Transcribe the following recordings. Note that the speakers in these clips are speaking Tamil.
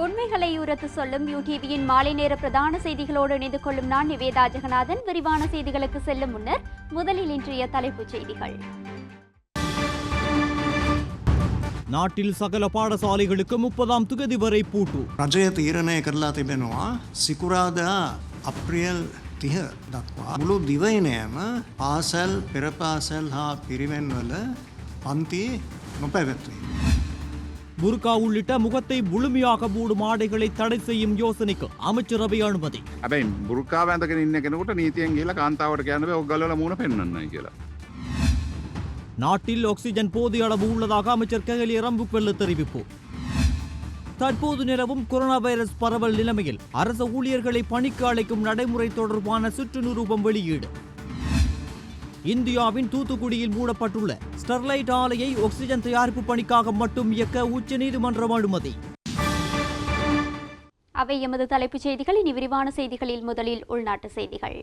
உண்மைகளை உரத்து சொல்லும் யூடிவியின் மாலை நேர பிரதான செய்திகளோடு இணைந்து கொள்ளும் நான் நிவேதா ஜெகநாதன். விரிவான செய்திகளுக்கு செல்லும் முன்னர் முதலில் இன்றைய தலைப்புச் செய்திகள். நாட்டில் சகல பாடசாலைகளுக்கு 30ஆம் திகதி வரை பூட்டு. රජය තීරණය කරලා තිබෙනවා සිකුරාදා අප්‍රේල් 30 දක්වා මුළු දිවයිනයම පාසල් පෙර පාසල් හා පිරිවෙන්වල පන්ති නොපැවැත්වීම. புர்கா உள்ளிட்ட முகத்தை முழுமையாக மூடும் ஆடைகளை தடை செய்யும் யோசனைக்கு அமைச்சரவை அனுமதி. හැබැයි බුර්කා වැඳගෙන ඉන්න කෙනෙකුට නීතියෙන් ගිහලා කාන්තාවට කියන්න බෑ ඔයගොල්ලෝ මූණ පෙන්වන්නයි කියලා. நாட்டில் ஆக்சிஜன் போதிய அளவு உள்ளதாக அமைச்சர் கெஹலி ரம்புக்வெல்ல தெரிவிப்பு. தற்போது நிலவும் கொரோனா வைரஸ் பரவல் நிலைமையில் அரசு ஊழியர்களை பணிக்கு அழைக்கும் நடைமுறை தொடர்பான சுற்று நிரூபம் வெளியீடு. இந்தியாவின் தூத்துக்குடியில் மூடப்பட்டுள்ள ஸ்டெர்லைட் ஆலையை ஆக்சிஜன் தயாரிப்பு பணிக்காக மட்டும் இயக்க உச்சநீதிமன்றம் அனுமதி. அவை எமது தலைப்புச் செய்திகள். இனி விரிவான செய்திகளில் முதலில் உள்நாட்டு செய்திகள்.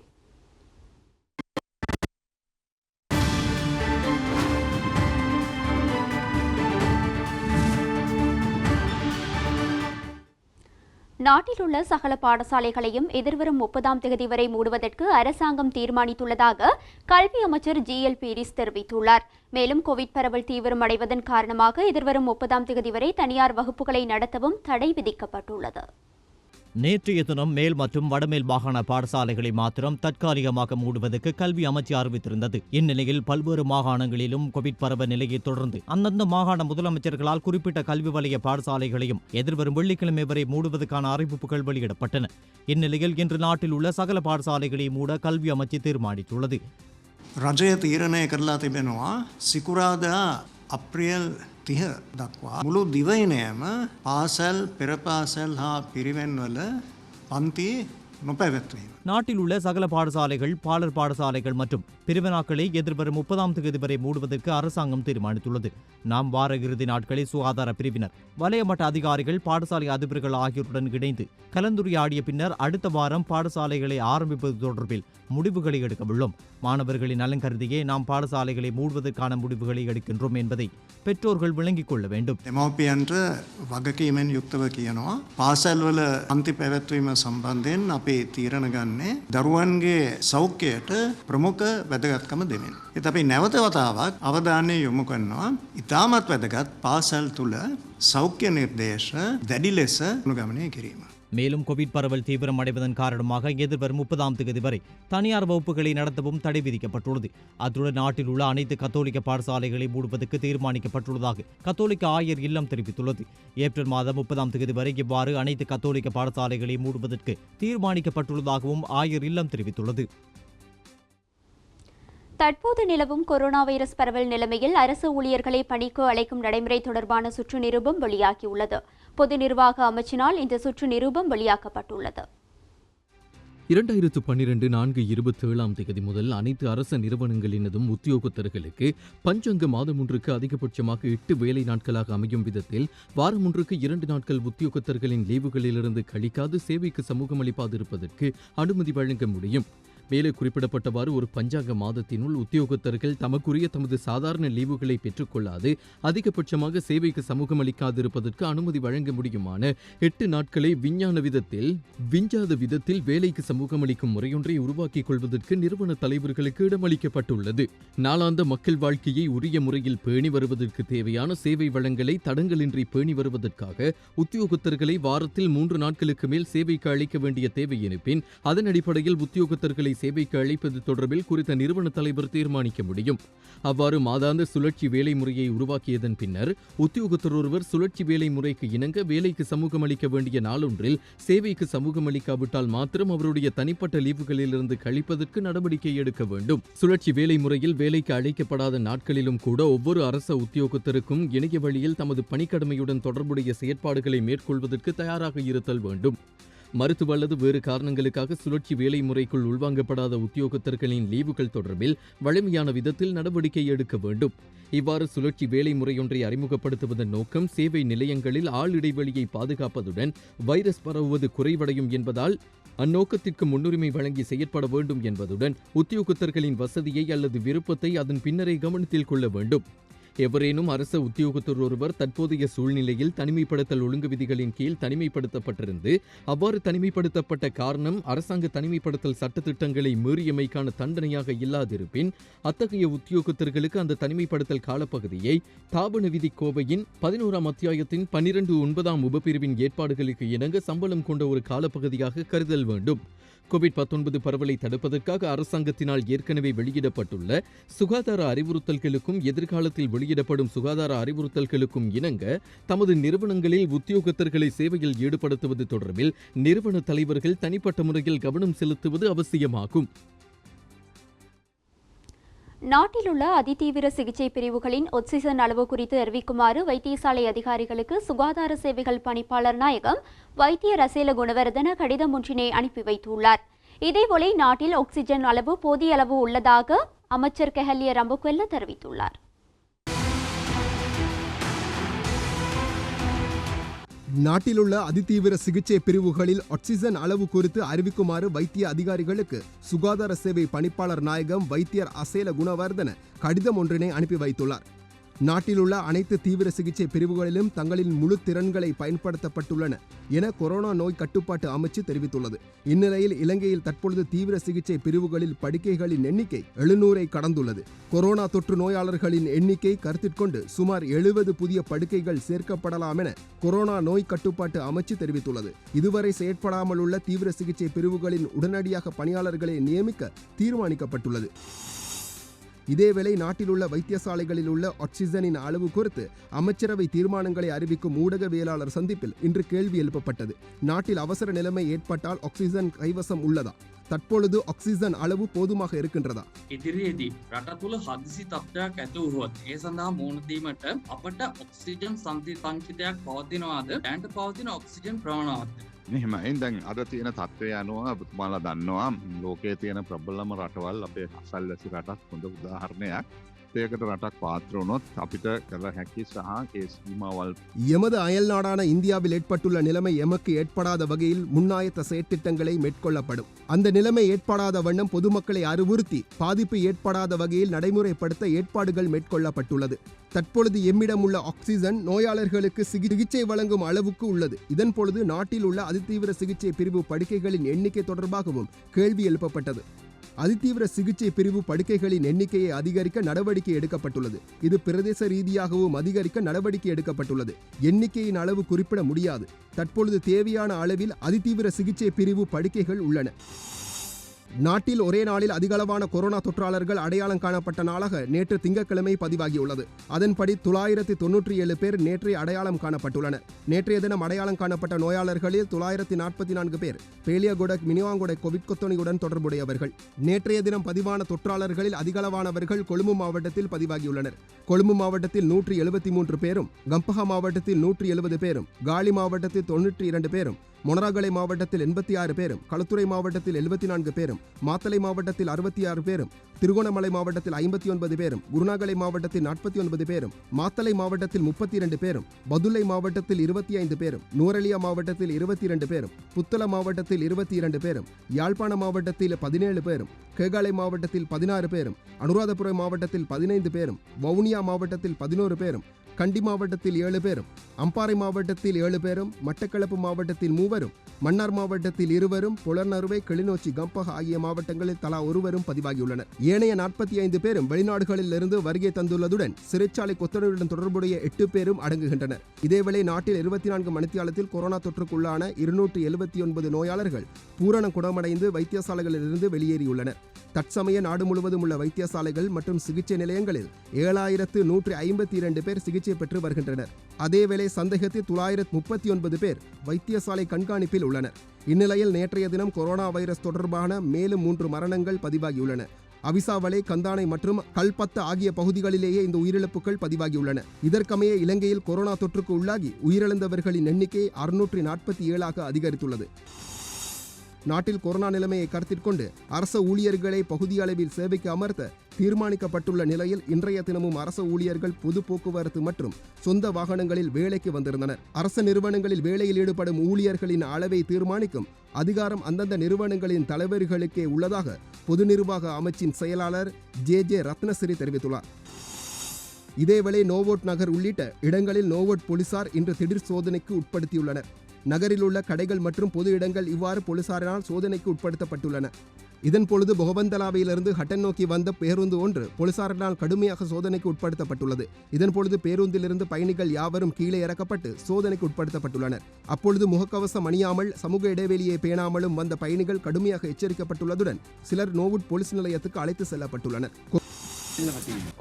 நாட்டில் உள்ள சகல பாடசாலைகளையும் எதிர்வரும் 30ஆம் தேதி வரை மூடுவதற்கு அரசாங்கம் தீர்மானித்துள்ளதாக கல்வி அமைச்சர் GL பீரிஸ் தெரிவித்துள்ளார். மேலும் கோவிட் பரவல் தீவிரமடைவதன் காரணமாக எதிர்வரும் 30ஆம் தேதி வரை தனியார் வகுப்புகளை நடத்தவும் தடை விதிக்கப்பட்டுள்ளது. நேற்றைய தினம் மேல் மற்றும் வடமேல் மாகாண பாடசாலைகளை மாத்திரம் தற்காலிகமாக மூடுவதற்கு கல்வி அமைச்சு அறிவித்திருந்தது. இந்நிலையில் பல்வேறு மாகாணங்களிலும் கோவிட் பரவல் நிலையை தொடர்ந்து அந்தந்த மாகாண முதலமைச்சர்களால் குறிப்பிட்ட கல்வி வலய பாடசாலைகளையும் எதிர்வரும் வெள்ளிக்கிழமை வரை மூடுவதற்கான அறிவிப்புகள் வெளியிடப்பட்டன. இந்நிலையில் இன்று நாட்டில் உள்ள சகல பாடசாலைகளை மூட கல்வி அமைச்சு தீர்மானித்துள்ளது. රජය තීරණය කරලා තිබෙනවා සිකුරාදා අප්‍රේල් 30 දක්වා මුළු දිවයිනයම පාසල් පෙර පාසල් හා පිරිවෙන්වල පන්ති නොපැවැත්වීම. நாட்டில் உள்ள சகல பாடசாலைகள், பாலர் பாடசாலைகள் மற்றும் பிரிவினாக்களை எதிர்வரும் 30ஆம் தேதி வரை மூடுவதற்கு அரசாங்கம் தீர்மானித்துள்ளது. நாம் வார இறுதி நாட்களில் சுகாதார பிரிவினர், வலயமட்ட அதிகாரிகள், பாடசாலை அதிபர்கள் ஆகியோருடன் இணைந்து கலந்துரையாடிய பின்னர் அடுத்த வாரம் பாடசாலைகளை ஆரம்பிப்பது தொடர்பில் முடிவுகளை எடுக்க உள்ளோம். மாணவர்களின் நலன் கருதியே நாம் பாடசாலைகளை மூடுவதற்கான முடிவுகளை எடுக்கின்றோம் என்பதை பெற்றோர்கள் விளங்கிக் கொள்ள வேண்டும். දෙමව්පියන්ට වගකීමෙන් යුක්තව කියනවා පාසල්වල පන්ති පැවැත්වීම සම්බන්ධයෙන් අපේ තීරණ ගන්නේ දරුවන්ගේ සෞඛ්‍යයට ප්‍රමුඛ වැදගත්කම දෙමින්. ඒත් අපි නැවත වතාවක් අවධානය යොමු කරනවා ඉතාමත් වැදගත් පාසල් තුල සෞඛ්‍ය නිර්දේශ දැඩි ලෙස අනුගමනය කිරීම. மேலும் கோவிட் பரவல் தீவிரமடைவதன் காரணமாக எதிர்வரும் 30ஆம் தேதி வரை தனியார் வகுப்புகளை நடத்தவும் தடை விதிக்கப்பட்டுள்ளது. அத்துடன் நாட்டில் உள்ள அனைத்து கத்தோலிக்க பாடசாலைகளை மூடுவதற்கு தீர்மானிக்கப்பட்டுள்ளதாக கத்தோலிக்க ஆயர் இல்லம் தெரிவித்துள்ளது. ஏப்ரல் மாதம் 30ஆம் தேதி வரை இவ்வாறு அனைத்து கத்தோலிக்க பாடசாலைகளை மூடுவதற்கு தீர்மானிக்கப்பட்டுள்ளதாகவும் ஆயர் இல்லம் தெரிவித்துள்ளது. தற்போது நிலவும் கொரோனா வைரஸ் பரவல் நிலைமையில் அரசு ஊழியர்களை பணிக்கு அழைக்கும் நடைமுறை தொடர்பான சுற்று நிரூபம் வெளியாகியுள்ளது. பொது நிர்வாக அமைச்சினால் இந்த சுற்று நிரூபம் வெளியாக்கப்பட்டுள்ளது. 2012 4/27ஆம் தேதி முதல் அனைத்து அரச நிறுவனங்களினதும் உத்தியோகத்தர்களுக்கு பஞ்சங்க மாதம் ஒன்றுக்கு அதிகபட்சமாக 8 வேலை நாட்களாக அமையும் விதத்தில் வாரம் ஒன்றுக்கு 2 நாட்கள் உத்தியோகத்தர்களின் லீவுகளிலிருந்து கழிக்காது சேவைக்கு சமூகமளிப்பாது இருப்பதற்கு அனுமதி வழங்க முடியும். மேலே குறிப்பிடப்பட்டவாறு ஒரு பஞ்சாங்க மாதத்தினுள் உத்தியோகத்தர்கள் தமக்குரிய தமது சாதாரண லீவுகளை பெற்றுக்கொள்ளாது அதிகபட்சமாக சேவைக்கு சமூகம் அளிக்காதிருப்பதற்கு அனுமதி வழங்க முடியுமான 8 நாட்களை விஞ்சாத விதத்தில் வேலைக்கு சமூகம் அளிக்கும் முறையொன்றை உருவாக்கிக் கொள்வதற்கு நிறுவன தலைவர்களுக்கு இடமளிக்கப்பட்டுள்ளது. நாளாந்த மக்கள் வாழ்க்கையை உரிய முறையில் பேணி வருவதற்கு தேவையான சேவை வளங்களை தடங்களின்றி பேணி வருவதற்காக உத்தியோகத்தர்களை வாரத்தில் 3 நாட்களுக்கு மேல் சேவைக்கு அளிக்க வேண்டிய தேவை இருப்பின் அதன் அடிப்படையில் உத்தியோகத்தர்களை சேவைக்கு அழைப்பது தொடர்பில் குறித்த நிறுவன தலைவர் தீர்மானிக்க முடியும். அவ்வாறு மாதாந்த சுழற்சி வேலை முறையை உருவாக்கியதன் பின்னர் உத்தியோகத்தர் ஒருவர் சுழற்சி வேலை முறைக்கு இணங்க வேலைக்கு சமூகம் அளிக்க வேண்டிய நாளொன்றில் சேவைக்கு சமூகம் அளிக்காவிட்டால் மாத்திரம் அவருடைய தனிப்பட்ட லீவுகளிலிருந்து கழிப்பதற்கு நடவடிக்கை எடுக்க வேண்டும். சுழற்சி வேலை முறையில் வேலைக்கு அழைக்கப்படாத நாட்களிலும் கூட ஒவ்வொரு அரச உத்தியோகத்தருக்கும் இணைய வழியில் தமது பணிக்கடமையுடன் தொடர்புடைய செயற்பாடுகளை மேற்கொள்வதற்கு தயாராக இருத்தல் வேண்டும். மருத்துவ அல்லது வேறு காரணங்களுக்காக சுழற்சி வேலை முறைக்குள் உள்வாங்கப்படாத உத்தியோகத்தர்களின் லீவுகள் தொடர்பில் வலிமையான விதத்தில் நடவடிக்கை எடுக்க வேண்டும். இவ்வாறு சுழற்சி வேலை முறையொன்றை அறிமுகப்படுத்துவதன் நோக்கம் சேவை நிலையங்களில் ஆள் இடைவெளியை பாதுகாப்பதுடன் வைரஸ் பரவுவது குறைவடையும் என்பதால் அந்நோக்கத்திற்கு முன்னுரிமை வழங்கி செயற்பட வேண்டும் என்பதுடன் உத்தியோகத்தர்களின் வசதியை அல்லது விருப்பத்தை அதன் பின்னரே கவனத்தில் கொள்ள வேண்டும். எவரேனும் அரச உத்தியோகத்தர் ஒருவர் தற்போதைய சூழ்நிலையில் தனிமைப்படுத்தல் ஒழுங்கு விதிகளின் கீழ் தனிமைப்படுத்தப்பட்டிருந்து அவ்வாறு தனிமைப்படுத்தப்பட்ட காரணம் அரசாங்க தனிமைப்படுத்தல் சட்டத்திட்டங்களை மீறியமைக்கான தண்டனையாக இல்லாதிருப்பின் அத்தகைய உத்தியோகத்தர்களுக்கு அந்த தனிமைப்படுத்தல் காலப்பகுதியை தாபன விதி கோவையின் 11ஆம் அத்தியாயத்தின் 12(9) உபப்பிரிவின் ஏற்பாடுகளுக்கு இணங்க சம்பளம் கொண்ட ஒரு காலப்பகுதியாக கருதல் வேண்டும். கோவிட்-19 பரவலை தடுப்பதற்காக அரசாங்கத்தினால் ஏற்கனவே வெளியிடப்பட்டுள்ள சுகாதார அறிவுறுத்தல்களுக்கும் எதிர்காலத்தில் வெளியிடப்படும் சுகாதார அறிவுறுத்தல்களுக்கும் இணங்க தமது நிறுவனங்களில் உத்தியோகத்தர்களை சேவையில் ஈடுபடுத்துவது தொடர்பில் நிறுவன தலைவர்கள் தனிப்பட்ட முறையில் கவனம் செலுத்துவது அவசியமாகும். நாட்டில் உள்ள அதிதீவிர சிகிச்சை பிரிவுகளின் ஆக்சிஜன் அளவு குறித்து அறிவிக்குமாறு வைத்தியசாலை அதிகாரிகளுக்கு சுகாதார சேவைகள் பணிப்பாளர் நாயகம் வைத்தியர் அசேல குணவர்தன கடிதம் ஒன்றினை அனுப்பி வைத்துள்ளார். இதேபோல நாட்டில் ஆக்சிஜன் அளவு போதிய அளவு உள்ளதாக அமைச்சர் கெஹலிய ரம்புக்வெல்ல தெரிவித்துள்ளார். நாட்டிலுள்ள அதிதீவிர சிகிச்சை பிரிவுகளில் ஆக்சிஜன் அளவு குறித்து அறிவிக்குமாறு வைத்திய அதிகாரிகளுக்கு சுகாதார சேவை பணிப்பாளர் நாயகம் வைத்தியர் அசேல குணவர்தன கடிதம் ஒன்றினை அனுப்பி வைத்துள்ளார். நாட்டிலுள்ள அனைத்து தீவிர சிகிச்சை பிரிவுகளிலும் தங்களின் முழு திறன்களை பயன்படுத்தப்பட்டுள்ளன என கொரோனா நோய் கட்டுப்பாட்டு அமைச்சு தெரிவித்துள்ளது. இந்நிலையில் இலங்கையில் தற்பொழுது தீவிர சிகிச்சை பிரிவுகளில் படுக்கைகளின் எண்ணிக்கை 700 கடந்துள்ளது. கொரோனா தொற்று நோயாளர்களின் எண்ணிக்கை கருத்திற்கொண்டு சுமார் 70 புதிய படுக்கைகள் சேர்க்கப்படலாம் என கொரோனா நோய் கட்டுப்பாட்டு அமைச்சு தெரிவித்துள்ளது. இதுவரை செயற்படாமல் உள்ள தீவிர சிகிச்சை பிரிவுகளின் உடனடியாக பணியாளர்களை நியமிக்க தீர்மானிக்கப்பட்டுள்ளது. இதேவேளை நாட்டில் உள்ள வைத்தியசாலைகளில் உள்ள ஆக்சிஜனின் அளவு குறித்து அமைச்சரவை தீர்மானங்களை அறிவிக்கும் ஊடகவியலாளர் சந்திப்பில் இன்று கேள்வி எழுப்பப்பட்டது. நாட்டில் அவசர நிலைமை ஏற்பட்டால் ஆக்சிஜன் கைவசம் உள்ளதா? தற்பொழுது ஆக்சிஜன் அளவு போதுமாக இருக்கின்றதா? ඉදිරියේදී රට තුළ හදිසි තත්ත්වයක් ඇති වුවහොත් ඒ සඳහා මුහුණ දීමට අපට ඔක්සිජන් සංචිතයක් පවතිනවාද? දැනට පවතින ඔක්සිජන් ප්‍රමාණවත්ද? මෙහෙමයි. දැන් අද තියෙන තත්ත්වය අනුව ඔබතුමාලා දන්නවා ලෝකයේ තියෙන ප්‍රබලම රටවල් අපේ අසල්වැසි රටක් හොඳ උදාහරණයක්. ඒකට රටක් පාත්‍ර වුණොත් අපිට කළ හැකි සහ ඒ සීමාවල් எமது அயல் நாடான இந்தியாவில் ஏற்பட்டுள்ள நிலைமை எமக்கு ஏற்படாத வகையில் முன்னாயத்த செயற்திட்டங்களை மேற்கொள்ளப்படும். அந்த நிலைமை ஏற்படாத வண்ணம் பொதுமக்களை அறிவுறுத்தி பாதிப்பு ஏற்படாத வகையில் நடைமுறைப்படுத்த ஏற்பாடுகள் மேற்கொள்ளப்பட்டுள்ளது. தற்பொழுது எம்மிடம் உள்ள ஆக்சிஜன் நோயாளர்களுக்கு சிகிச்சை வழங்கும் அளவுக்கு உள்ளது. இதன் பொழுது நாட்டில் உள்ள அதிதீவிர சிகிச்சை பிரிவு படுக்கைகளின் எண்ணிக்கை தொடர்பாகவும் கேள்வி எழுப்பப்பட்டது. அதிதீவிர சிகிச்சை பிரிவு படுக்கைகளின் எண்ணிக்கையை அதிகரிக்க நடவடிக்கை எடுக்கப்பட்டுள்ளது. இது பிரதேச ரீதியாகவும் அதிகரிக்க நடவடிக்கை எடுக்கப்பட்டுள்ளது. எண்ணிக்கையின் அளவு குறிப்பிட முடியாது. தற்பொழுது தேவையான அளவில் அதிதீவிர சிகிச்சை பிரிவு படுக்கைகள் உள்ளன. நாட்டில் ஒரே நாளில் அதிகளவான கொரோனா தொற்றாளர்கள் அடையாளம் காணப்பட்ட நாளாக நேற்று திங்கட்கிழமை பதிவாகியுள்ளது. அதன்படி 997 பேர் நேற்றைய அடையாளம் காணப்பட்டுள்ளனர். நேற்றைய தினம் அடையாளம் காணப்பட்ட நோயாளர்களில் 944 பேர் பேலியகொட மினிவாங்கொட கோவிட்-19 தொடர்புடையவர்கள். நேற்றைய தினம் பதிவான தொற்றாளர்களில் அதிகளவானவர்கள் கொழும்பு மாவட்டத்தில் பதிவாகியுள்ளனர். கொழும்பு மாவட்டத்தில் 173 பேரும், கம்பஹா மாவட்டத்தில் 170 பேரும், காலி மாவட்டத்தில் 92 பேரும், மொனராகலை மாவட்டத்தில் 86 பேரும், களுத்துறை மாவட்டத்தில் 74 பேரும், மாத்தளை மாவட்டத்தில் 66 பேரும், திருகோணமலை மாவட்டத்தில் 59 பேரும், குருநாகலை மாவட்டத்தில் 49 பேரும், மாத்தளை மாவட்டத்தில் 32 பேரும், பதுளை மாவட்டத்தில் 25 பேரும், நூரலியா மாவட்டத்தில் 22 பேரும், புத்தள மாவட்டத்தில் 22 பேரும், யாழ்ப்பாண மாவட்டத்தில் 17 பேரும், கேகாலை மாவட்டத்தில் 16 பேரும், அனுராதபுரம் மாவட்டத்தில் 15 பேரும், வவுனியா மாவட்டத்தில் 11 பேரும், கண்டி மாவட்டத்தில் 7 பேரும், அம்பாறை மாவட்டத்தில் 7 பேரும், மட்டக்களப்பு மாவட்டத்தில் 3 மன்னார் மாவட்டத்தில் 2 புலனறுவை, கிளிநொச்சி, கம்பஹா ஆகிய மாவட்டங்களில் தலா 1 பதிவாகியுள்ளனர். ஏனைய 45 பேரும் வெளிநாடுகளில் இருந்து வருகை தந்துள்ளதுடன் சிறைச்சாலை கொத்தடியுடன் தொடர்புடைய 8 பேரும் அடங்குகின்றனர். இதேவேளை நாட்டில் 24 மணித்தியாலத்தில் கொரோனா தொற்றுக்குள்ளான 279 நோயாளர்கள் பூரண குணமடைந்து வைத்தியசாலைகளிலிருந்து வெளியேறியுள்ளனர். தற்சமய நாடு முழுவதும் உள்ள வைத்தியசாலைகள் மற்றும் சிகிச்சை நிலையங்களில் 7152 பேர் சிகிச்சை பெற்று வருகின்றனர். அதேவேளை சந்தேகத்தில் 939 பேர் வைத்தியசாலை கண்காணிப்பில் உள்ளனர். இந்நிலையில் நேற்றைய தினம் கொரோனா வைரஸ் தொடர்பான மேலும் 3 மரணங்கள் பதிவாகியுள்ளன. அவிசாவளை, கந்தானை மற்றும் கல்பத்த ஆகிய பகுதிகளிலேயே இந்த உயிரிழப்புகள் பதிவாகியுள்ளன. இதற்கமைய இலங்கையில் கொரோனா தொற்றுக்கு உள்ளாகி உயிரிழந்தவர்களின் எண்ணிக்கை 647 அதிகரித்துள்ளது. நாட்டில் கொரோனா நிலைமையை கருத்திற்கொண்டு அரச ஊழியர்களை பகுதி அளவில் சேவைக்கு அமர்த்த தீர்மானிக்கப்பட்டுள்ள நிலையில் இன்றைய தினமும் அரச ஊழியர்கள் பொது போக்குவரத்து மற்றும் சொந்த வாகனங்களில் வேலைக்கு வந்திருந்தனர். அரசு நிறுவனங்களில் வேலையில் ஈடுபடும் ஊழியர்களின் அளவை தீர்மானிக்கும் அதிகாரம் அந்தந்த நிறுவனங்களின் தலைவர்களுக்கே உள்ளதாக பொது நிர்வாக அமைச்சின் செயலாளர் ஜே ரத்னசிறி தெரிவித்துள்ளார். இதேவேளை நோவோட் நகர் உள்ளிட்ட இடங்களில் நோவோட் போலீசார் இன்று திடீர் சோதனைக்கு உட்படுத்தியுள்ளனர். நகரில் உள்ள கடைகள் மற்றும் பொது இடங்கள் இவ்வாறு போலீசாரினால் சோதனைக்கு உட்படுத்தப்பட்டுள்ளன. இதன்பொழுது பொகவந்தலாவிலிருந்து ஹட்டன் நோக்கி வந்த பேருந்து ஒன்று போலீசாரினால் கடுமையாக சோதனைக்கு உட்படுத்தப்பட்டுள்ளது. இதன்பொழுது பேருந்திலிருந்து பயணிகள் யாவரும் கீழே இறக்கப்பட்டு சோதனைக்கு உட்படுத்தப்பட்டுள்ளனர். அப்பொழுது முகக்கவசம் அணியாமல் சமூக இடைவெளியை பேணாமலும் வந்த பயணிகள் கடுமையாக எச்சரிக்கப்பட்டுள்ளதுடன் சிலர் நோவுட் போலீஸ் நிலையத்துக்கு அழைத்து செல்லப்பட்டுள்ளனர்.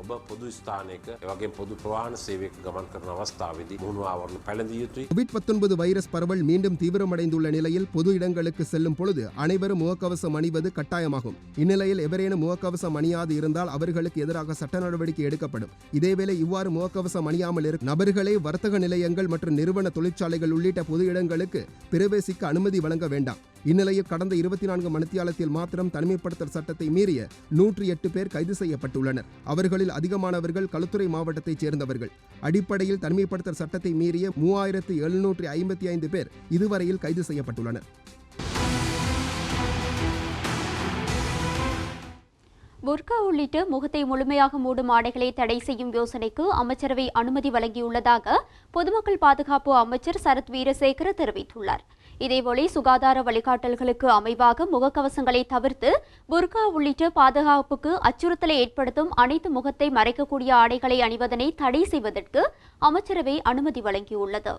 ඔබ පොදු ස්ථානයක එවගේ පොදු ප්‍රවාහන සේවයක ගමන් කරන අවස්ථාවේදී මුහුණු ආවරණ පැළඳිය යුතුයි. COVID-19 வைரஸ் பரவல் மீண்டும் தீவிரமடைந்துள்ள நிலையில் பொது இடங்களுக்கு செல்லும் பொழுது அனைவரும் முகக்கவசம் அணிவது கட்டாயமாகும். இந்நிலையில் எவரேனும் முகக்கவசம் அணியாது இருந்தால் அவர்களுக்கு எதிராக சட்ட நடவடிக்கை எடுக்கப்படும். இதேவேளை இவ்வாறு முகக்கவசம் அணியாமல் இருக்கும் நபர்களை வர்த்தக நிலையங்கள் மற்றும் நிறுவன தொழிற்சாலைகள் உள்ளிட்ட பொது இடங்களுக்கு பிரவேசிக்க அனுமதி வழங்க வேண்டாம். இந்நிலையில் கடந்த 24 மணித்தியாலத்தில் மாத்திரம் தனிமைப்படுத்தல் சட்டத்தை மீறிய 108 பேர் கைது செய்யப்பட்டுள்ளனர். அவர்களில் அதிகமானவர்கள் களுத்துறை மாவட்டத்தைச் சேர்ந்தவர்கள். அடிப்படையில் தனிமைப்படுத்தல் சட்டத்தை மீறிய 3755 பேர் இதுவரையில் கைது செய்யப்பட்டுள்ளனர். புர்கா உள்ளிட்ட முகத்தை முழுமையாக மூடும் ஆடைகளை தடை செய்யும் யோசனைக்கு அமைச்சரவை அனுமதி வழங்கியுள்ளதாக பொதுமக்கள் பாதுகாப்பு அமைச்சர் சரத் வீரசேகர தெரிவித்துள்ளார். இதேபோல சுகாதார வழிகாட்டல்களுக்கு அமைவாக முகக்கவசங்களை தவிர்த்து புர்கா உள்ளிட்ட பாதுகாப்புக்கு அச்சுறுத்தலை ஏற்படுத்தும் அனைத்து முகத்தை மறைக்கக்கூடிய ஆடைகளை அணிவதனை தடை செய்வதற்கு அமைச்சரவை அனுமதி வழங்கியுள்ளது.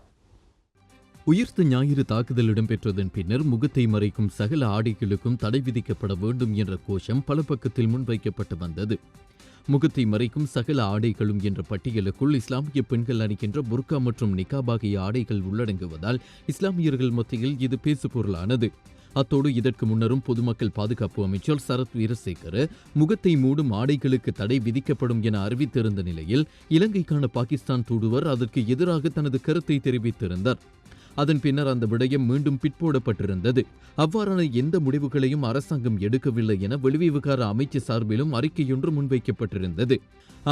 உயிர்த்த ஞாயிறு தாக்குதல் இடம்பெற்றதன் பின்னர் முகத்தை மறைக்கும் சகல ஆடைகளுக்கும் தடை விதிக்கப்பட வேண்டும் என்ற கோஷம் பல பக்கத்தில் முன்வைக்கப்பட்டு வந்தது. முகத்தை மறைக்கும் சகல ஆடைகளும் என்ற பட்டியலுக்குள் இஸ்லாமிய பெண்கள் அணிகின்ற புர்கா மற்றும் நிகாப் ஆகிய ஆடைகள் உள்ளடங்குவதால் இஸ்லாமியர்கள் மத்தியில் இது பேசுபொருளானது. அத்தோடு இதற்கு முன்னரும் பொதுமக்கள் பாதுகாப்பு அமைச்சர் சரத் வீரசேகர முகத்தை மூடும் ஆடைகளுக்கு தடை விதிக்கப்படும் என அறிவித்திருந்த நிலையில் இலங்கைக்கான பாகிஸ்தான் தூதுவர் அதற்கு எதிராக தனது கருத்தை தெரிவித்திருந்தார். அதன் பின்னர் அந்த விடயம் மீண்டும் பிற்போடப்பட்டிருந்தது. அவ்வாறான எந்த முடிவுகளையும் அரசாங்கம் எடுக்கவில்லை என வெளிவிவகார அமைச்சு சார்பிலும் அறிக்கையொன்று முன்வைக்கப்பட்டிருந்தது.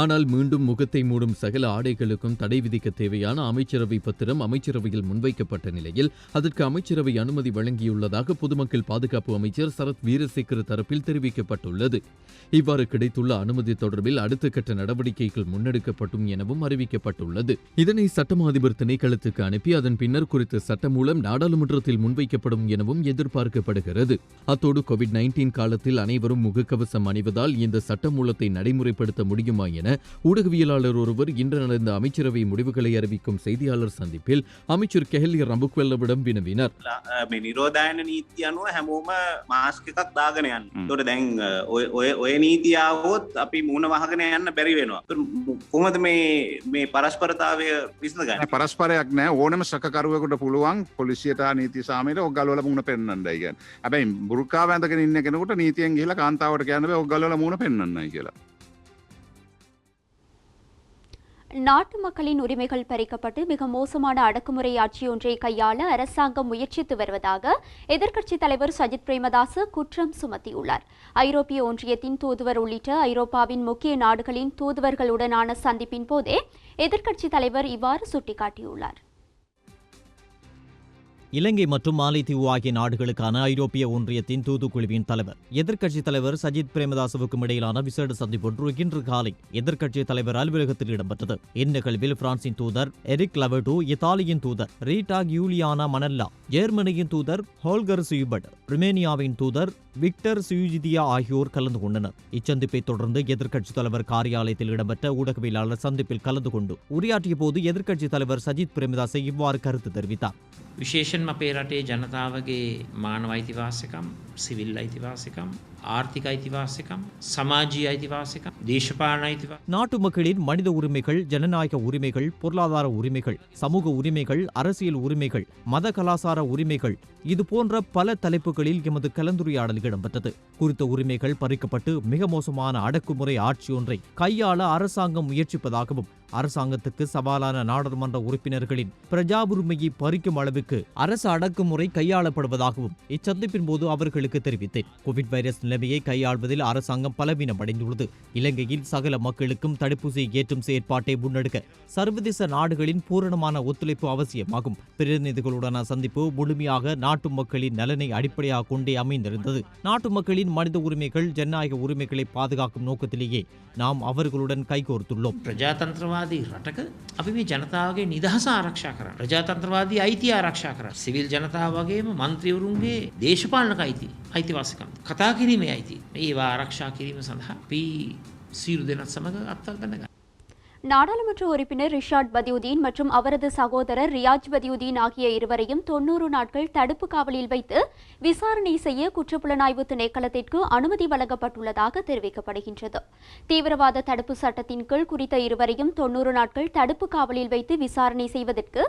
ஆனால் மீண்டும் முகத்தை மூடும் சகல ஆடைகளுக்கும் தடை விதிக்க தேவையான அமைச்சரவை பத்திரம் அமைச்சரவையில் முன்வைக்கப்பட்ட நிலையில் அதற்கு அமைச்சரவை அனுமதி வழங்கியுள்ளதாக பொதுமக்கள் பாதுகாப்பு அமைச்சர் சரத் வீரசேகர தரப்பில் தெரிவிக்கப்பட்டுள்ளது. இவ்வாறு கிடைத்துள்ள அனுமதி தொடர்பில் அடுத்த கட்ட நடவடிக்கைகள் முன்னெடுக்கப்படும் எனவும் அறிவிக்கப்பட்டுள்ளது. இதனை சட்டமா அதிபர் திணைக்களத்துக்கு அனுப்பி அதன் பின்னர் குறித்த சட்டம் மூலம் நாடாளுமன்றத்தில் முன்வைக்கப்படும் எனவும் எதிர்பார்க்கப்படுகிறது. அத்தோடு COVID-19 காலத்தில் அனைவரும் முகக்கவசம் அணிவதால் இந்த சட்டமூலத்தை நடைமுறைப்படுத்த முடியுமா என ஊடகவியலாளர் ஒருவர் இன்று நடந்த அமைச்சரவை முடிவுகளை அறிவிக்கும் செய்தியாளர் சந்திப்பில் அமைச்சர் கெஹலி ரம்புக்வெல்லவிடம் வினவினார். නිරෝධායන නීතිය අනුව හැමෝම මාස්ක් එකක් දාගෙන යන්න. ඒතකොට දැන් ඔය නීතිය ආවොත් අපි මූණ වහගෙන යන්න බැරි වෙනවා. කොහොමද මේ පරස්පරතාවය විසඳගන්නේ? පරස්පරයක් නෑ. ඕනම සැකකරුවෙකුට පුළුවන් පොලිසියට නීති සාමයට ඔක් ගලවලා මූණ පෙන්නන්නයි කියන්නේ. හැබැයි බුර්කාව ඇඳගෙන ඉන්න කෙනෙකුට නීතියෙන් ගිහිලා කාන්තාවට කියන්න බෑ ඔක් ගලවලා මූණ පෙන්නන්නයි කියලා. நாட்டு மக்களின் உரிமைகள் பறிக்கப்பட்டு மிக மோசமான அடக்குமுறை ஆட்சியொன்றை கையாள அரசாங்கம் முயற்சித்து வருவதாக எதிர்க்கட்சித் தலைவர் சஜித் பிரேமதாச குற்றம் சுமத்தியுள்ளார். ஐரோப்பிய ஒன்றியத்தின் தூதுவர் உள்ளிட்ட ஐரோப்பாவின் முக்கிய நாடுகளின் தூதுவர்களுடனான சந்திப்பின் போதே எதிர்க்கட்சித் தலைவர் இவ்வாறு சுட்டிக்காட்டியுள்ளார். இலங்கை மற்றும் மாலைத்தீவு ஆகிய நாடுகளுக்கான ஐரோப்பிய ஒன்றியத்தின் தூதுக்குழுவின் தலைவர் எதிர்க்கட்சித் தலைவர் சஜித் பிரேமதாசவுக்கும் இடையிலான விசேட சந்திப்பொன்று இன்று காலை எதிர்க்கட்சித் தலைவர் அலுவலகத்தில் இடம்பெற்றது. இந்நிகழ்வில் பிரான்சின் தூதர் எரிக் லவெட்டோ, இத்தாலியின் தூதர் ரீட்டா கியூலியானா மனல்லா, ஜெர்மனியின் தூதர் ஹோல்கர் சுயுபட், ருமேனியாவின் தூதர் விக்டர் சுயுஜிதியா ஆகியோர் கலந்து கொண்டனர். இச்சந்திப்பை தொடர்ந்து எதிர்க்கட்சித் தலைவர் காரியாலயத்தில் இடம்பெற்ற ஊடகவியலாளர் சந்திப்பில் கலந்து கொண்டு உரையாற்றிய போது எதிர்க்கட்சித் தலைவர் சஜித் பிரேமதாச இவ்வாறு கருத்து தெரிவித்தார். විශේෂයෙන්ම අපේ රටේ ජනතාවගේ මානව අයිතිවාසිකම්, සිවිල් අයිතිවාසිකම්, ආර්ථික අයිතිවාසිකම්, සමාජීය අයිතිවාසිකම්, දේශපාලන අයිතිවාසිකම්, நாட்டு மக்களின் மனித உரிமைகள், ஜனநாயக உரிமைகள், பொருளாதார உரிமைகள், சமூக உரிமைகள், அரசியல் உரிமைகள், மத கலாசார உரிமைகள், இது போன்ற பல தலைப்புகளில் எமது கலந்துரையாடல் இடம்பெற்றது. குறித்த உரிமைகள் பறிக்கப்பட்டு மிக மோசமான அடக்குமுறை ஆட்சியொன்றை கையாள அரசாங்கம் முயற்சிப்பதாகவும் அரசாங்கத்துக்கு சவாலான நாடாளுமன்ற உறுப்பினர்களின் பிரஜா உரிமையை பறிக்கும் அளவுக்கு அரசு அடக்குமுறை கையாளப்படுவதாகவும் இச்சந்திப்பின் போது அவர்களுக்கு தெரிவித்தேன். கோவிட் வைரஸ் நிலைமையை கையாள்வதில் அரசாங்கம் பலவீனமடைந்துள்ளது. இலங்கையில் சகல மக்களுக்கும் தடுப்பூசியை ஏற்றும் செயற்பாட்டை முன்னெடுக்க சர்வதேச நாடுகளின் பூரணமான ஒத்துழைப்பு அவசியமாகும். பிரதிநிதிகளுடனான சந்திப்பு முழுமையாக நாட்டு மக்களின் நலனை அடிப்படையாக கொண்டே அமைந்திருந்தது. நாட்டு மக்களின் மனித உரிமைகள், ஜனநாயக உரிமைகளை பாதுகாக்கும் நோக்கத்திலேயே நாம் அவர்களுடன் கைகோர்த்துள்ளோம். ප්‍රජාතන්ත්‍රවාදී ප්‍රජාතන්ත්‍රවාදී රටක අපි මේ ජනතාවගේ නිදහස ආරක්ෂා කරන්න. ප්‍රජාතන්ත්‍රවාදී අයිතිය ආරක්ෂා කරන්න. සිවිල් ජනතාව වගේම මන්ත්‍රීවරුන්ගේ දේශපාලනික අයිතිවාසිකම් කතා කිරීමේ අයිතිය. මේවා ආරක්ෂා කිරීම සඳහා අපි සියලු දෙනාත් සමග අත්වල් ගන්න. நாடாளுமன்ற உறுப்பினர் ரிஷாட் பதியுதீன் மற்றும் அவரது சகோதரர் ரியாஜ் பதியுதீன் ஆகிய இருவரையும் 90 நாட்கள் தடுப்பு காவலில் வைத்து விசாரணை செய்ய குற்றப்புலனாய்வு திணைக்களத்திற்கு அனுமதி வழங்கப்பட்டுள்ளதாக தெரிவிக்கப்படுகின்றது. தீவிரவாத தடுப்பு சட்டத்தின் கீழ் குறித்த இருவரையும் 90 நாட்கள் தடுப்பு காவலில் வைத்து விசாரணை செய்வதற்கு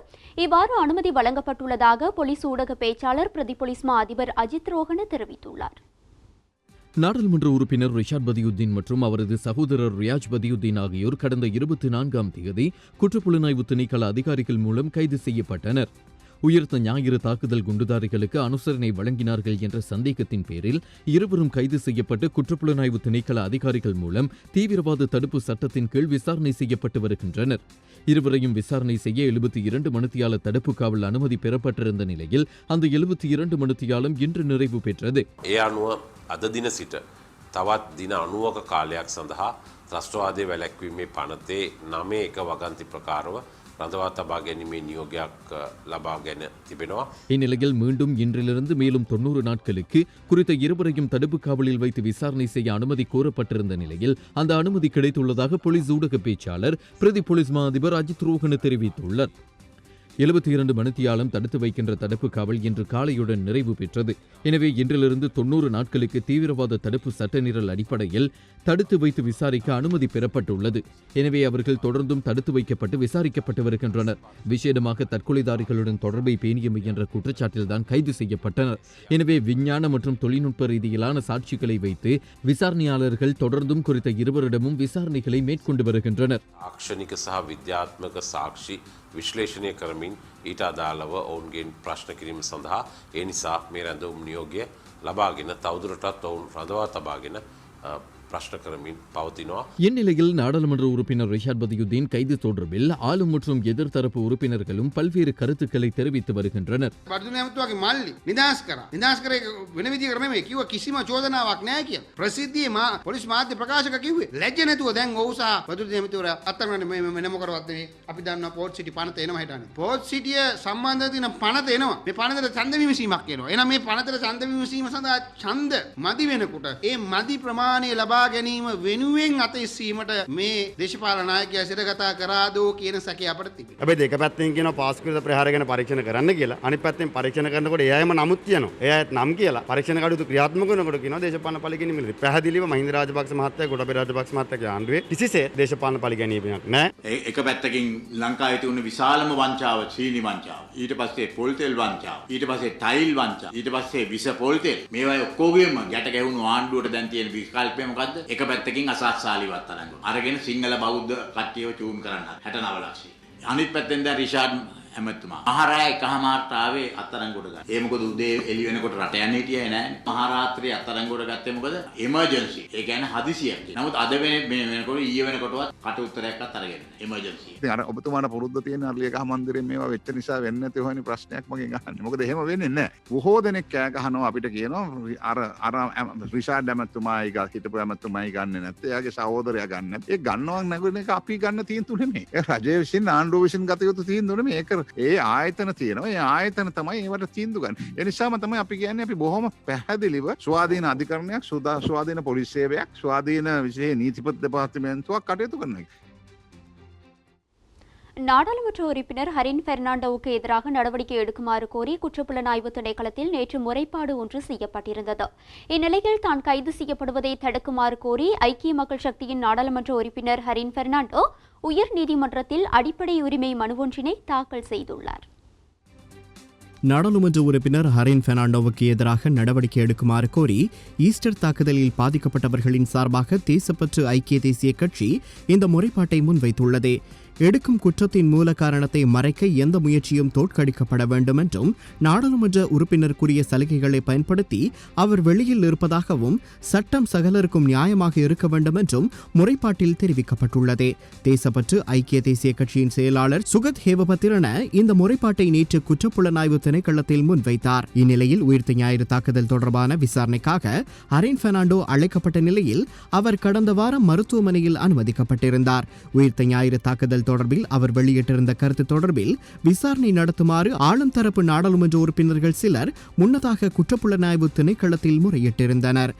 இவ்வாறு அனுமதி வழங்கப்பட்டுள்ளதாக போலீஸ் ஊடக பேச்சாளர் பிரதி போலீஸ் மா அதிபர் அஜித் ரோஹன தெரிவித்துள்ளார். நாடாளுமன்ற உறுப்பினர் ரிஷாட் பதியுதீன் மற்றும் அவரது சகோதரர் ரியாஜ் பதியுதீன் ஆகியோர் கடந்த 24ஆம் தேதி குற்றப்புலனாய்வு திணைக்கள அதிகாரிகள் மூலம் கைது செய்யப்பட்டனர். உயிர்த்த ஞாயிறு தாக்குதல் குண்டுதாரிகளுக்கு அனுசரணை வழங்கினார்கள் என்ற சந்தேகத்தின் பேரில் இருவரும் கைது செய்யப்பட்டு குற்றப்புலனாய்வு திணைக்கள அதிகாரிகள் மூலம் தீவிரவாத தடுப்பு சட்டத்தின் கீழ் விசாரணை செய்யப்பட்டு வருகின்றனர். இருவரையும் விசாரணை செய்ய 72 மணித்தியால தடுப்பு காவல் அனுமதி பெறப்பட்டிருந்த நிலையில் அந்த 72 மணித்தியாலம் இன்று நிறைவு பெற்றது. අද දින සිට තවත් දින 90ක කාලයක් සඳහා ත්‍රස්තවාදයේ වැළැක්වීමේ පනතේ 9 එක වගන්ති ප්‍රකාරව රඳවා තබා ගැනීමේ නියෝගයක් ලබාගෙන තිබෙනවා. இந்நிலையில் மீண்டும் இன்றிலிருந்து மேலும் 90 நாட்களுக்கு குறித்த இருவரையும் தடுப்பு காவலில் வைத்து விசாரணை செய்ய அனுமதி கோரப்பட்டிருந்த நிலையில் அந்த அனுமதி கிடைத்துள்ளதாக போலீஸ் ஊடக பேச்சாளர் பிரதி போலீஸ் மா அதிபர் அஜித் ரோஹன தெரிவித்துள்ளார். 72 மணித்தியாலம் தடுத்து வைக்கின்ற தடுப்பு காவல் இன்று காலையுடன் நிறைவு பெற்றது. எனவே இன்றிலிருந்து 90 நாட்களுக்கு தீவிரவாத தடுப்பு சட்ட நிரல் அடிப்படையில் தடுத்து வைத்து விசாரிக்க அனுமதி பெறப்பட்டுள்ளது. எனவே அவர்கள் தொடர்ந்தும் தடுத்து வைக்கப்பட்டு விசாரிக்கப்பட்டு வருகின்றனர். விசேடமாக தற்கொலைதாரிகளுடன் தொடர்பை பேணியமை என்ற குற்றச்சாட்டில்தான் கைது செய்யப்பட்டனர். எனவே விஞ்ஞான மற்றும் தொழில்நுட்ப ரீதியிலான சாட்சிகளை வைத்து விசாரணையாளர்கள் தொடர்ந்தும் குறித்த இருவரிடமும் விசாரணைகளை மேற்கொண்டு வருகின்றனர். ආක්ෂණික සහ විද්‍යාත්මක සාක්ෂි විශ්ලේෂණය කරමින් ඊට අදාළව ඔවුන්ගෙන් ප්‍රශ්න කිරීම සඳහා ඒ නිසා මේ රැඳවුම් නියෝගය ලබාගෙන තවදුරටත් ඔවුන් රඳවා තබාගෙන பிரශ්ன කරමින් පවතිනවා. இந்நிலையில் நாடாளுமன்ற உறுப்பினர் ரிஷாட் பதியுதீன் கைது தொடர்பில் ஆளும் மற்றும் எதிர்த்தரப்பு உறுப்பினர்களும் பல்வேறு கருத்துக்களை தெரிவித்து வருகின்றனர். බර්දුනෑමතුවාගේ මල්ලි නිදහස් කරා. නිදහස් කරේ වෙන විදිහකට නෙමෙයි කිව්වා කිසිම චෝදනාවක් නැහැ කියලා. ප්‍රසිද්ධියේ පොලිස් මාධ්‍ය ප්‍රකාශක කිව්වේ. ලැජ්ජ නැතුව දැන් ඔව්සා බර්දුනෑමතුවර අත්තරන්නේ මේ වෙන මොකටවත් නෙමෙයි. අපි දන්නවා පෝට් සිටි පනත එනවා හිටන්නේ. පෝට් සිටිය සම්බන්ධව තියෙන පනත එනවා. මේ පනතට ඡන්ද විමසීමක් එනවා. එහෙනම් මේ පනතට ඡන්ද විමසීම සඳහා ඡන්ද මදි වෙනකොට ඒ මදි ප්‍රමාණය ලබා ගැනීම වෙනුවෙන් අතීසීමට මේ දේශපාලන නායකයා සිරගතා කරාදෝ කියන සැකය අපිට තිබෙනවා. හැබැයි දෙක පැත්තෙන් කියනවා පාස්කෘත ප්‍රහාර ගැන පරීක්ෂණ කරන්න කියලා. අනිත් පැත්තෙන් පරීක්ෂණ කරනකොට ඒ අයම නමුත් කියනවා. ඒ අයත් නම් කියලා පරීක්ෂණ කටයුතු ක්‍රියාත්මක කරනකොට කියනවා දේශපාලන පරිගැනීමේ පැහැදිලිව මහින්ද රාජපක්ෂ මහත්තයා ගොඩබේ රාජපක්ෂ මහත්තයාගේ ආණ්ඩුවේ කිසිසේත් දේශපාලන පරිගැනීමක් නැහැ. එක පැත්තකින් ලංකාවේ තිබුණ විශාලම වංචාව සීනි වංචාව. ඊට පස්සේ පොල් තෙල් වංචාව. ඊට පස්සේ ටයිල් වංචාව. ඊට පස්සේ විස පොල් තෙල්. මේවා ඔක්කොගෙම ගැට ගැහුණු ආණ්ඩුවට දැන් තියෙන විකල්පය මොකද්ද? එක පැත්තකින් අසත්සාලිවත් අරන් අරගෙන සිංහල බෞද්ධ කට්ටියව චූන් කරන්න 69 ලක්ෂය. අනිත් පැත්තෙන් දැන් රිෂාඩ් ඇමතුමා මහරෑ එකහමාරට ආවේ අත්අඩංගුවට ගන්න. ඒ මොකද උදේ එළි වෙනකොට රට යන්නේ හිටියේ නැහැ. මහරාත්‍රියේ අත්අඩංගුවට ගත්තේ මොකද? එමර්ජන්සි. ඒ කියන්නේ හදිසියක්. නමුත් අද වෙනකොට ඊයේ වෙනකොටවත් කට උත්තරයක්වත් අරගෙන නැහැ. එමර්ජන්සි. ඉතින් අර ඔබතුමාට පුරුද්ද තියෙන අරලියකහ මන්දිරේ මේවා වෙච්ච නිසා වෙන්නේ නැති හොයන ප්‍රශ්නයක් මගෙන් අහන්නේ. මොකද එහෙම වෙන්නේ නැහැ. බොහෝ දෙනෙක් කෑ ගහනවා අපිට කියනවා අර රිෂාඩ් ඇමතුමායි හිටපු ඇමතුමායි ගන්නෙ නැත්තේ. එයාගේ සහෝදරයා ගන්න නැත්තේ. ඒ ගන්නවා නැගුණ එක අපි ගන්න තීන්දුව නෙමෙයි. ඒ රජය විසින් ආණ්ඩුව විසින් ගත යුතු තීන්දුව නෙමෙයි. ඒක ඒ ආයතන තියෙනවා. ඒ ආයතන තමයි ඒවට තීන්දුව ගන්න. ඒ නිසාම තමයි අපි කියන්නේ අපි බොහොම පැහැදිලිව ස්වාධීන අධිකරණයක්, ස්වාධීන පොලිස් සේවයක්, ස්වාධීන විශේෂ නීතිපති දෙපාර්තමේන්තුවක් කටයුතු කරනවා. நாடாளுமன்ற உறுப்பினர் ஹரின் பெர்னாண்டோவுக்கு எதிராக நடவடிக்கை எடுக்குமாறு கோரி குற்றப்புலனாய்வு திணைக்களத்தில் நேற்று முறைப்பாடு ஒன்று செய்யப்பட்டிருந்தது. இந்நிலையில் தான் கைது செய்யப்படுவதை தடுக்குமாறு கோரி ஐக்கிய மக்கள் சக்தியின் நாடாளுமன்ற உறுப்பினர் ஹரின் பெர்னாண்டோ உயர் நீதிமன்றத்தில் அடிப்படை உரிமை மனு ஒன்றினை தாக்கல் செய்துள்ளார். நாடாளுமன்ற உறுப்பினர் ஹரின் பெர்னாண்டோவுக்கு எதிராக நடவடிக்கை எடுக்குமாறு கோரி ஈஸ்டர் தாக்குதலில் பாதிக்கப்பட்டவர்களின் சார்பாக தேசப்பற்று ஐக்கிய தேசிய கட்சி இந்த முறைப்பாட்டை முன்வைத்துள்ளது. எடுக்கும் குற்றத்தின் மூல காரணத்தை மறைக்க எந்த முயற்சியும் தோற்கடிக்கப்பட வேண்டும் என்றும் நாடாளுமன்ற உறுப்பினருக்குரிய சலுகைகளை பயன்படுத்தி அவர் வெளியில் இருப்பதாகவும் சட்டம் சகலருக்கும் நியாயமாக இருக்க வேண்டும் என்றும் முறைப்பாட்டில் தெரிவிக்கப்பட்டுள்ளது. தேசப்பற்று ஐக்கிய தேசிய கட்சியின் செயலாளர் சுகத் ஹேவபத்திரன இந்த முறைப்பாட்டை நேற்று குற்றப்புலனாய்வு திணைக்களத்தில் முன்வைத்தார். இந்நிலையில் உயிர்த்த ஞாயிறு தாக்குதல் தொடர்பான விசாரணைக்காக ஹரின் பெர்னாண்டோ அழைக்கப்பட்ட நிலையில் அவர் கடந்த வாரம் மருத்துவமனையில் அனுமதிக்கப்பட்டிருந்தார். உயிர்த்த ஞாயிறு தாக்குதல் தொடர்பில் அவர் வெளியிட்டிருந்த கருத்து தொடர்பில் விசாரணை நடத்துமாறு ஆளும் தரப்பு நாடாளுமன்ற உறுப்பினர்கள் சிலர் முன்னதாக குற்றப்புலனாய்வு திணைக்களத்தில் முறையிட்டிருந்தனர்.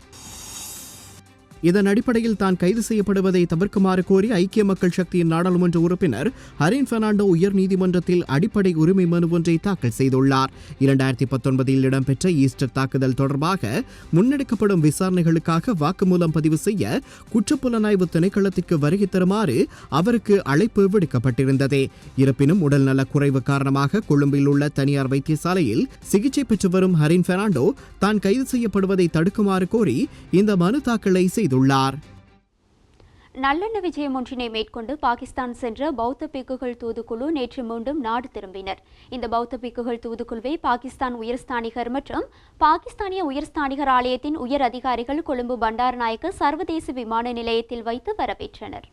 இதன் அடிப்படையில் தான் கைது செய்யப்படுவதை தவிர்க்குமாறு கோரி ஐக்கிய மக்கள் சக்தியின் நாடாளுமன்ற உறுப்பினர் ஹரின் பெர்னாண்டோ உயர்நீதிமன்றத்தில் அடிப்படை உரிமை மனு ஒன்றை தாக்கல் செய்துள்ளார். 2019 இடம்பெற்ற ஈஸ்டர் தாக்குதல் தொடர்பாக முன்னெடுக்கப்படும் விசாரணைகளுக்காக வாக்குமூலம் பதிவு செய்ய குற்றப்புலனாய்வு திணைக்களத்திற்கு வருகை தருமாறு அவருக்கு அழைப்பு விடுக்கப்பட்டிருந்தது. இருப்பினும் உடல்நல குறைவு காரணமாக கொழும்பில் உள்ள தனியார் வைத்தியசாலையில் சிகிச்சை பெற்று வரும் ஹரின் பெர்னாண்டோ தான் கைது செய்யப்படுவதை தடுக்குமாறு கோரி இந்த மனு தாக்கலை செய்துள்ளார். நல்லெண்ண விஜயம் ஒன்றினை மேற்கொண்டு பாகிஸ்தான் சென்ற பௌத்த பிக்குகள் தூதுக்குழு நேற்று மீண்டும் நாடு திரும்பினர். இந்த பௌத்த பிக்குகள் தூதுக்குழுவை பாகிஸ்தான் உயர்ஸ்தானிகர் மற்றும் பாகிஸ்தானிய உயர்ஸ்தானிகர் ஆலயத்தின் உயர் அதிகாரிகள் கொழும்பு பண்டாரநாயக்க சர்வதேச விமான நிலையத்தில் வைத்து வரவேற்றனர்.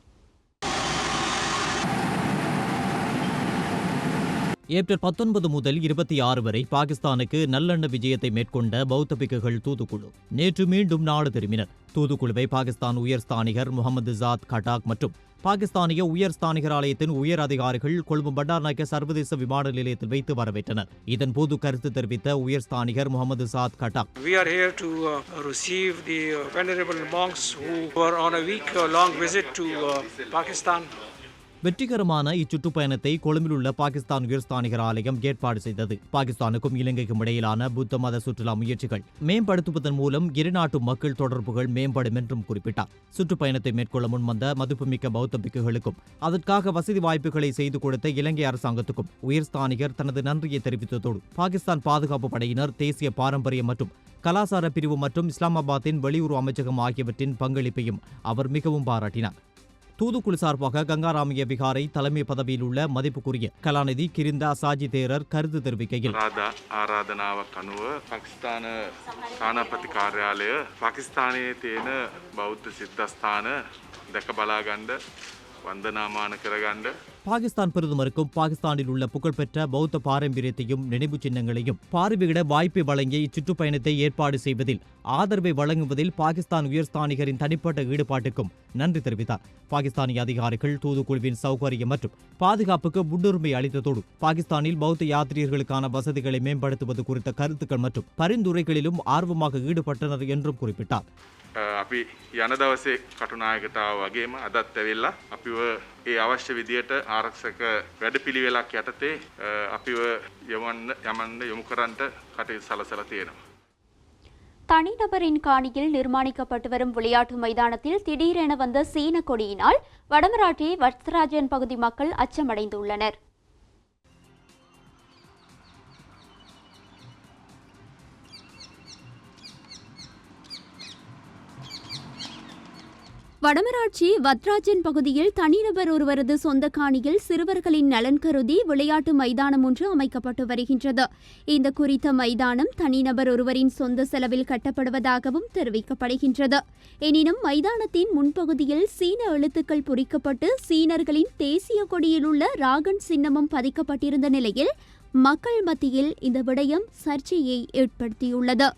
ஏப்ரல் 19 முதல் 26 வரை பாகிஸ்தானுக்கு நல்லெண்ண விஜயத்தை மேற்கொண்ட பௌத்த பிக்குகள் தூதுக்குழு நேற்று மீண்டும் நாடு திரும்பினர். தூதுக்குழுவை பாகிஸ்தான் உயர்ஸ்தானிகர் முகமது ஜாத் கட்டாக் மற்றும் பாகிஸ்தானிய உயர்ஸ்தானிகர் ஆலயத்தின் உயர் அதிகாரிகள் கொழும்பு பண்டாரநாயக்க சர்வதேச விமான நிலையத்தில் வைத்து வரவேற்றனர். இதன்போது கருத்து தெரிவித்த உயர்ஸ்தானிகர் Mohammed Jaat Cuttack, We are here to receive the venerable monks who were on a week-long visit to Pakistan. வெற்றிகரமான இச்சுற்றுப்பயணத்தை கொழும்பில் உள்ள பாகிஸ்தான் உயர்ஸ்தானிகர் ஆலயம் ஏற்பாடு செய்தது. பாகிஸ்தானுக்கும் இலங்கைக்கும் இடையிலான புத்த மத சுற்றுலா முயற்சிகள் மேம்படுத்துவதன் மூலம் இருநாட்டு மக்கள் தொடர்புகள் மேம்படும் என்றும் குறிப்பிட்டார். சுற்றுப்பயணத்தை மேற்கொள்ள முன்வந்த மதிப்புமிக்க பௌத்த பிக்குகளுக்கும் அதற்காக வசதி வாய்ப்புகளை செய்து கொடுத்த இலங்கை அரசாங்கத்துக்கும் உயர்ஸ்தானிகர் தனது நன்றியை தெரிவித்ததோடு பாகிஸ்தான் பாதுகாப்பு படையினர், தேசிய பாரம்பரிய மற்றும் கலாசார பிரிவு மற்றும் இஸ்லாமாபாத்தின் வெளியுறவு அமைச்சகம் ஆகியவற்றின் பங்களிப்பையும் அவர் மிகவும் பாராட்டினார். தூதுக்குழு சார்பாக கங்காராமிய விகாரை தலைமை பதவியில் உள்ள மதிப்புக்குரிய கலாநிதி கிரிந்தா சாஜி தேரர் கருத்து தெரிவிக்கையில், ආරාධනාවක් අනුව පාකිස්තාන තානාපති කාර්යාලය පාකිස්තානයේ තියෙන බෞද්ධ සිද්ධස්ථාන දැක බලා ගන්න වන්දනාමාන කරගන්න பாகிஸ்தான் பிரதமருக்கும் பாகிஸ்தானில் உள்ள புகழ்பெற்ற பௌத்த பாரம்பரியத்தையும் நினைவு சின்னங்களையும் பார்வையிட வாய்ப்பை வழங்கிய இச்சுற்றுப்பயணத்தை ஏற்பாடு செய்வதில் ஆதரவை வழங்குவதில் பாகிஸ்தான் உயர்ஸ்தானிகரின் தனிப்பட்ட ஈடுபாட்டுக்கும் நன்றி தெரிவித்தார். பாகிஸ்தானிய அதிகாரிகள் தூதுக்குழுவின் சௌகரியம் மற்றும் பாதுகாப்புக்கு முன்னுரிமை அளித்ததோடு பாகிஸ்தானில் பௌத்த யாத்ரீகர்களுக்கான வசதிகளை மேம்படுத்துவது குறித்த கருத்துக்கள் மற்றும் பரிந்துரைகளிலும் ஆர்வமாக ஈடுபட்டனர் என்றும் குறிப்பிட்டார். අපි යන දවසේ කටුනායකතාව වගේම අදත් ඇවිල්ලා අපිව ඒ අවශ්‍ය විදියට ආරක්ෂක වැඩපිළිවෙලක් යටතේ අපිව යමන්න යොමු කරන්නට කටයුතු සලසලා තියෙනවා. தனிநபரின் காணியில் நிர்மாணிக்கப்பட்டு வரும் விளையாட்டு மைதானத்தில் திடீரென வந்த சீன கொடியினால் வடமராட்சி வத்ராஜன் பகுதி மக்கள் அச்சமடைந்துள்ளனர். வடமராட்சி வத்ராஜன் பகுதியில் தனிநபர் ஒருவரது சொந்த காணியில் சிறுவர்களின் நலன் கருதி விளையாட்டு மைதானம் ஒன்று அமைக்கப்பட்டு வருகின்றது. இந்த குறித்த மைதானம் தனிநபர் ஒருவரின் சொந்த செலவில் கட்டப்படுவதாகவும் தெரிவிக்கப்படுகின்றது. எனினும் மைதானத்தின் முன்பகுதியில் சீன எழுத்துக்கள் பொறிக்கப்பட்டு சீனர்களின் தேசிய கொடியில் உள்ள ராகன் சின்னமும் பதிக்கப்பட்டிருந்த நிலையில் மக்கள் மத்தியில் இந்த விடயம் சர்ச்சையை ஏற்படுத்தியுள்ளது.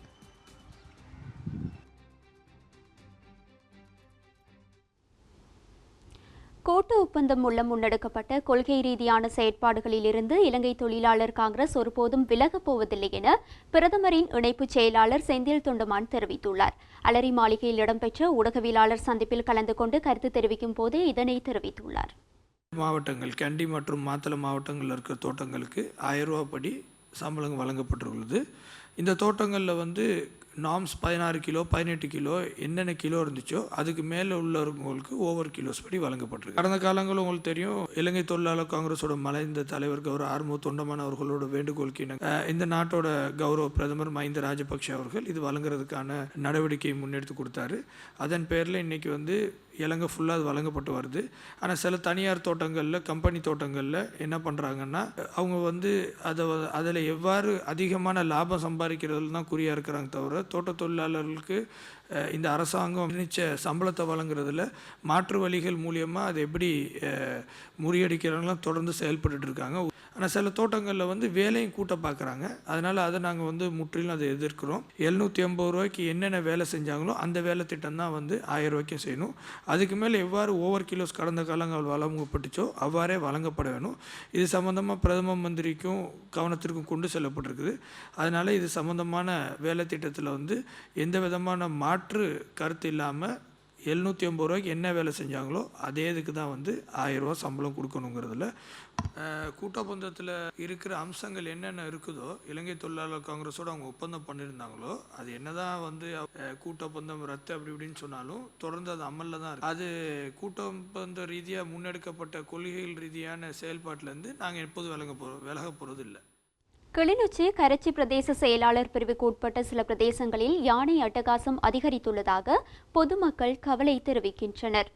கோட்டு ஒப்பந்தம் மூலம் முன்னெடுக்கப்பட்ட கொள்கை ரீதியான செயற்பாடுகளிலிருந்து இலங்கை தொழிலாளர் காங்கிரஸ் ஒருபோதும் விலகப் போவதில்லை என பிரதமரின் இணைப்புச் செயலாளர் செந்தில் தொண்டமான் தெரிவித்துள்ளார். அலரி மாளிகையில் இடம்பெற்ற ஊடகவியலாளர் சந்திப்பில் கலந்து கொண்டு கருத்து தெரிவிக்கும் போதே இதனை தெரிவித்துள்ளார். மாவட்டங்கள் கண்டி மற்றும் மாத்தளை மாவட்டங்களில் இருக்கிற தோட்டங்களுக்கு 1000 ரூபா படி சம்பளம் வழங்கப்பட்டுள்ளது. இந்த தோட்டங்களில் நார்ம்ஸ் 16 கிலோ 18 கிலோ என்னென்ன கிலோ இருந்துச்சோ அதுக்கு மேலே உள்ளவங்களுக்கு ஓவர் கிலோஸ் படி வழங்கப்பட்டிருக்கு. கடந்த காலங்களும் உங்களுக்கு தெரியும், இலங்கை தொழிலாளர் காங்கிரஸோட மலைந்த தலைவர் கௌரவ ஆறுமுக தொண்டமான் அவர்களோட வேண்டுகோளுக்கு இந்த நாட்டோட கௌரவ பிரதமர் மஹிந்த ராஜபக்ஷ அவர்கள் இது வழங்குறதுக்கான நடவடிக்கையை முன்னெடுத்து கொடுத்தாரு. அதன் பேரில் இன்னைக்கு இலங்கை ஃபுல்லாக அது வழங்கப்பட்டு வருது. ஆனால் சில தனியார் தோட்டங்களில், கம்பெனி தோட்டங்களில் என்ன பண்ணுறாங்கன்னா, அவங்க அதில் எவ்வாறு அதிகமான லாபம் சம்பாதிக்கிறதுல தான் குறியாக இருக்கிறாங்க தவிர தோட்ட தொழிலாளர்களுக்கு இந்த அரசாங்கம் நினைச்ச சம்பளத்தை வழங்குறதுல மாற்று வழிகள் மூலியமாக அதை எப்படி முறியடிக்கிறாங்களாம் தொடர்ந்து செயல்பட்டு இருக்காங்க. ஆனால் சில தோட்டங்களில் வேலையும் கூட்ட பார்க்குறாங்க. அதனால் அதை நாங்கள் முற்றிலும் அதை எதிர்க்கிறோம். 750 ரூபாய்க்கு என்னென்ன வேலை செஞ்சாங்களோ அந்த வேலை திட்டம் தான் 1000 ரூபாய்க்கும் செய்யணும். அதுக்கு மேலே எவ்வாறு ஓவர் கிலோஸ் கடந்த காலங்கள் வழங்கப்பட்டுச்சோ அவ்வாறே வழங்கப்பட வேணும். இது சம்பந்தமாக பிரதம மந்திரிக்கும் கவனத்திற்கும் கொண்டு செல்லப்பட்டிருக்குது. அதனால் இது சம்பந்தமான வேலை திட்டத்தில் வந்து எந்த விதமான மாற்று கருத்து இல்லாமல் 750 ரூபாய்க்கு என்ன வேலை செஞ்சாங்களோ அதே இதுக்கு தான் வந்து 1000 ரூபா சம்பளம் கொடுக்கணுங்கிறதுல கூட்டொப்பந்தத்தில் இருக்கிற அம்சங்கள் என்னென்ன இருக்குதோ இலங்கை தொழிலாளர் காங்கிரஸோடு அவங்க ஒப்பந்தம் பண்ணியிருந்தாங்களோ அது என்னதான் வந்து கூட்டொப்பந்தம் ரத்து அப்படி இப்படின்னு சொன்னாலும் தொடர்ந்து அது அமலில் தான் இருக்குது. அது கூட்டொப்பந்த ரீதியாக முன்னெடுக்கப்பட்ட கொள்கைகள் ரீதியான செயல்பாட்டிலேருந்து நாங்கள் எப்போதும் விலக போகிறது இல்லை. கிளிநொச்சி கரைச்சி பிரதேச செயலாளர் பிரிவுக்கு உட்பட்ட சில பிரதேசங்களில் யானை அட்டகாசம் அதிகரித்துள்ளதாக பொதுமக்கள் கவலை தெரிவிக்கின்றனர்.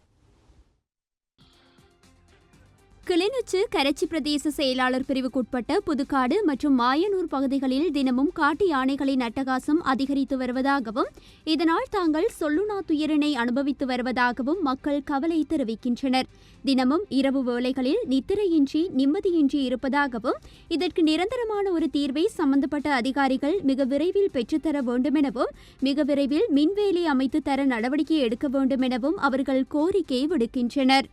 கிளிநொச்சி கரைச்சி பிரதேச செயலாளர் பிரிவுக்குட்பட்ட புதுக்காடு மற்றும் மாயனூர் பகுதிகளில் தினமும் காட்டு யானைகளின் அட்டகாசம் அதிகரித்து வருவதாகவும் இதனால் தாங்கள் சொல்லுனா துயரினை அனுபவித்து வருவதாகவும் மக்கள் கவலை தெரிவிக்கின்றனர். தினமும் இரவு வேளைகளில் நித்திரையின்றி நிம்மதியின்றி இருப்பதாகவும் இதற்கு நிரந்தரமான ஒரு தீர்வை சம்பந்தப்பட்ட அதிகாரிகள் மிக விரைவில் பெற்றுத்தர வேண்டுமெனவும் மிக விரைவில் மின்வேலி அமைத்து தர நடவடிக்கை எடுக்க வேண்டுமெனவும் அவர்கள் கோரிக்கை விடுக்கின்றனர்.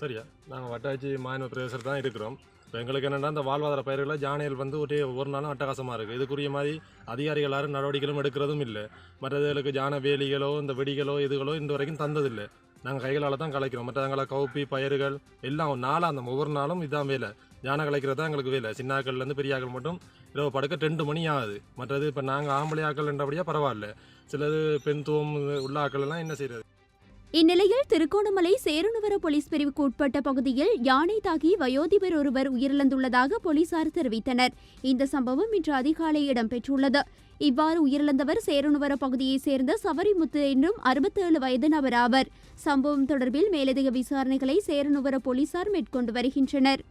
சரியா, நாங்கள் வட்டாட்சி மாநில பிரதேசத்தில் தான் இருக்கிறோம். இப்போ எங்களுக்கு என்னென்னா இந்த வாழ்வாதார பயிர்களை ஜானையில் வந்து ஒரு நாளும் அட்டகாசமாக இருக்குது. இதுக்குரிய மாதிரி அதிகாரிகள் யாரும் நடவடிக்கைகளும் எடுக்கிறதும் இல்லை. மற்றதுகளுக்கு ஜான வேலிகளோ இந்த வெடிகளோ இதுகளோ இந்த வரைக்கும் தந்ததில்லை. நாங்கள் கைகளால் தான் கலைக்கிறோம். மற்றவங்களை கவுப்பி பயிர்கள் எல்லாம் நாளாக அந்த ஒவ்வொரு நாளும் இதுதான் வேலை. ஜானை கலைக்கிறது தான் எங்களுக்கு வேலை. சின்னாக்கள்லேருந்து பெரியாக்கள் மட்டும் இரவு படுக்க 2 மணி ஆகுது. மற்றது இப்போ நாங்கள் ஆம்பளை ஆக்கள் என்றபடியாக பரவாயில்ல. சிலது பெண் துவம் உள்ள ஆக்கள் எல்லாம் என்ன செய்கிறது? இந்நிலையில் திருகோணமலை சேருநுவர போலீஸ் பிரிவுக்கு உட்பட்ட பகுதியில் யானை தாக்கி வயோதிபர் ஒருவர் உயிரிழந்துள்ளதாக போலீசார் தெரிவித்தனர். இந்த சம்பவம் இன்று அதிகாலை இடம்பெற்றுள்ளது. இவ்வாறு உயிரிழந்தவர் சேருநுவர பகுதியைச் சேர்ந்த சவரிமுத்து என்னும் 67 வயது நபர் ஆவர். சம்பவம் தொடர்பில் மேலதிக விசாரணைகளை சேருநுவர போலீசார் மேற்கொண்டு வருகின்றனர்.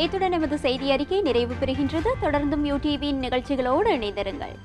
இத்துடன் எமது செய்தி அறிக்கை நிறைவு பெறுகின்றது. தொடர்ந்தும் யூடிவியின் நிகழ்ச்சிகளோடு இணைந்திருங்கள்.